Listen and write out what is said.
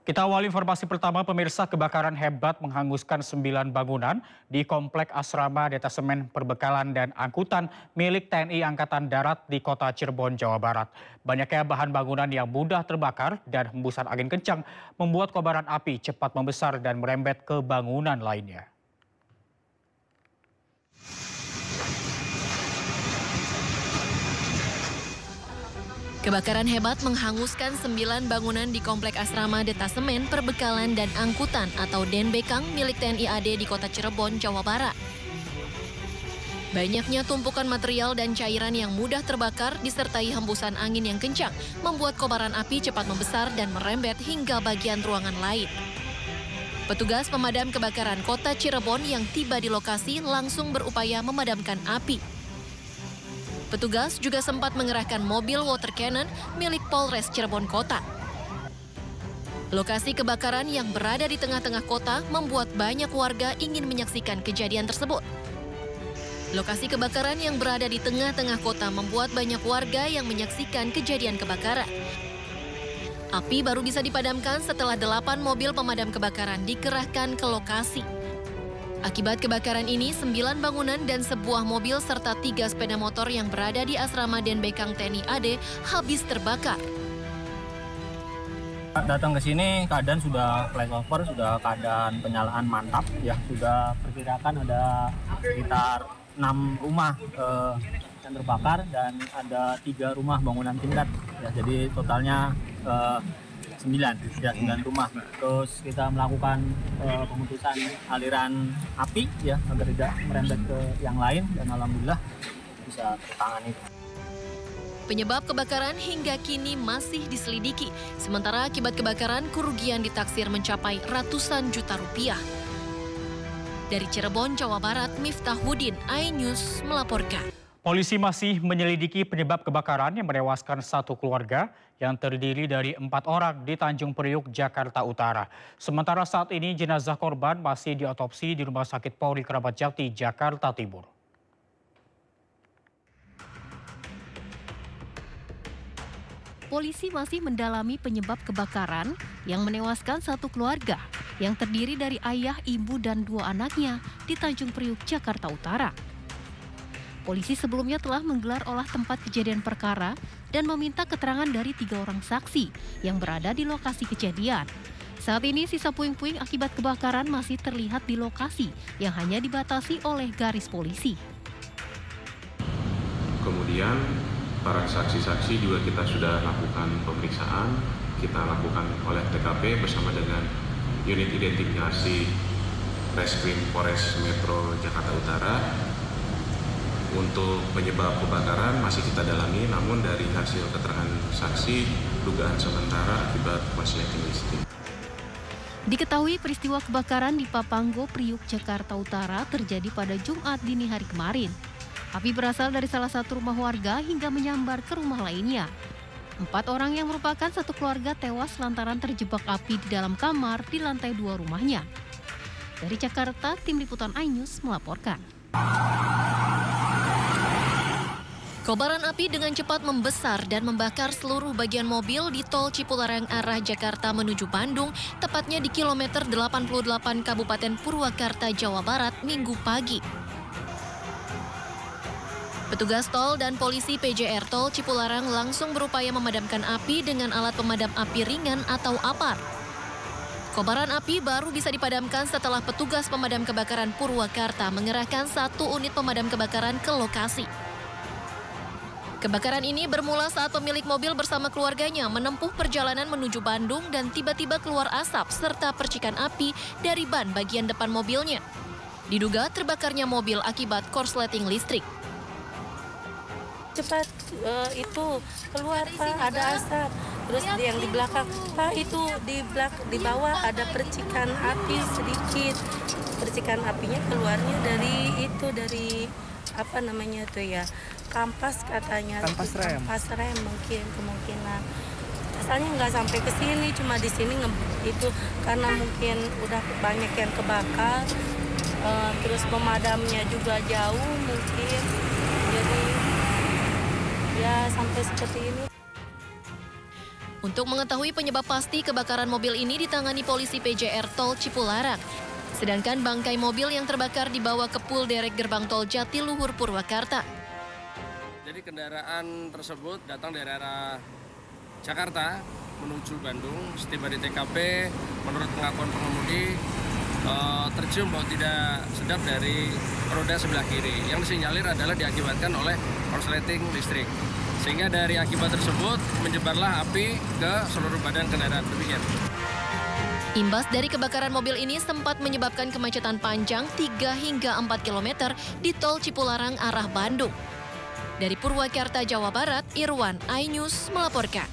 Kita awali informasi pertama, pemirsa. Kebakaran hebat menghanguskan 9 bangunan di Komplek Asrama Detasemen Perbekalan dan Angkutan milik TNI Angkatan Darat di Kota Cirebon, Jawa Barat. Banyaknya bahan bangunan yang mudah terbakar dan hembusan angin kencang membuat kobaran api cepat membesar dan merembet ke bangunan lainnya. Kebakaran hebat menghanguskan 9 bangunan di Komplek Asrama Detasemen Perbekalan dan Angkutan atau DNBKANG milik TNI AD di Kota Cirebon, Jawa Barat. Banyaknya tumpukan material dan cairan yang mudah terbakar disertai hembusan angin yang kencang membuat kobaran api cepat membesar dan merembet hingga bagian ruangan lain. Petugas pemadam kebakaran Kota Cirebon yang tiba di lokasi langsung berupaya memadamkan api. Petugas juga sempat mengerahkan mobil water cannon milik Polres Cirebon Kota. Lokasi kebakaran yang berada di tengah-tengah kota membuat banyak warga ingin menyaksikan kejadian tersebut. Lokasi kebakaran yang berada di tengah-tengah kota membuat banyak warga yang menyaksikan kejadian kebakaran. Api baru bisa dipadamkan setelah 8 mobil pemadam kebakaran dikerahkan ke lokasi. Akibat kebakaran ini, 9 bangunan dan sebuah mobil serta 3 sepeda motor yang berada di asrama DNBKANG TNI AD habis terbakar. Datang ke sini keadaan sudah flyover, sudah keadaan penyalaan mantap, ya sudah perkirakan ada sekitar 6 rumah yang terbakar dan ada 3 rumah bangunan tingkat, ya jadi totalnya 9 rumah. Terus kita melakukan pemutusan aliran api ya agar tidak merembet ke yang lain dan alhamdulillah bisa tertangani. Penyebab kebakaran hingga kini masih diselidiki. Sementara akibat kebakaran kerugian ditaksir mencapai ratusan juta rupiah. Dari Cirebon, Jawa Barat, Miftahudin, iNews melaporkan. Polisi masih menyelidiki penyebab kebakaran yang menewaskan satu keluarga yang terdiri dari 4 orang di Tanjung Priuk, Jakarta Utara. Sementara saat ini jenazah korban masih diotopsi di Rumah Sakit Polri Kramat Jati, Jakarta Timur. Polisi masih mendalami penyebab kebakaran yang menewaskan satu keluarga yang terdiri dari ayah, ibu, dan 2 anaknya di Tanjung Priuk, Jakarta Utara. Polisi sebelumnya telah menggelar olah tempat kejadian perkara dan meminta keterangan dari 3 orang saksi yang berada di lokasi kejadian. Saat ini sisa puing-puing akibat kebakaran masih terlihat di lokasi yang hanya dibatasi oleh garis polisi. Kemudian para saksi-saksi juga kita sudah lakukan pemeriksaan, kita lakukan oleh TKP bersama dengan unit identifikasi Reskrim Polres Metro Jakarta Utara. Untuk penyebab kebakaran masih kita dalami, namun dari hasil keterangan saksi, dugaan sementara akibat korsleting listrik. Diketahui peristiwa kebakaran di Papanggo, Priuk, Jakarta Utara terjadi pada Jumat dini hari kemarin. Api berasal dari salah satu rumah warga hingga menyambar ke rumah lainnya. 4 orang yang merupakan satu keluarga tewas lantaran terjebak api di dalam kamar di lantai 2 rumahnya. Dari Jakarta, Tim Liputan iNews melaporkan. Kobaran api dengan cepat membesar dan membakar seluruh bagian mobil di tol Cipularang arah Jakarta menuju Bandung, tepatnya di kilometer 88 Kabupaten Purwakarta, Jawa Barat, Minggu pagi. Petugas tol dan polisi PJR Tol Cipularang langsung berupaya memadamkan api dengan alat pemadam api ringan atau APAR. Kobaran api baru bisa dipadamkan setelah petugas pemadam kebakaran Purwakarta mengerahkan 1 unit pemadam kebakaran ke lokasi. Kebakaran ini bermula saat pemilik mobil bersama keluarganya menempuh perjalanan menuju Bandung dan tiba-tiba keluar asap serta percikan api dari ban bagian depan mobilnya. Diduga terbakarnya mobil akibat korsleting listrik. Cepat itu keluar Pak, ada asap. Terus yang di belakang Pak itu di bawah ada percikan api sedikit. Percikan apinya keluarnya dari apa namanya tuh ya, kampas katanya. Kampas rem mungkin kemungkinan. Asalnya nggak sampai ke sini, cuma di sini itu karena mungkin udah banyak yang kebakar. Terus pemadamnya juga jauh mungkin. Jadi ya sampai seperti ini. Untuk mengetahui penyebab pasti kebakaran mobil ini ditangani polisi PJR Tol Cipularang. Sedangkan bangkai mobil yang terbakar dibawa ke Pul Derek Gerbang Tol Jatiluhur Purwakarta. Jadi kendaraan tersebut datang dari arah Jakarta menuju Bandung. Setiba di TKP, menurut pengakuan pengemudi, tercium bau tidak sedap dari roda sebelah kiri. Yang disinyalir adalah diakibatkan oleh korsleting listrik. Sehingga dari akibat tersebut menyebarlah api ke seluruh badan kendaraan. Demikian. Imbas dari kebakaran mobil ini sempat menyebabkan kemacetan panjang 3 hingga 4 km di Tol Cipularang arah Bandung. Dari Purwakarta, Jawa Barat, Irwan, iNews melaporkan.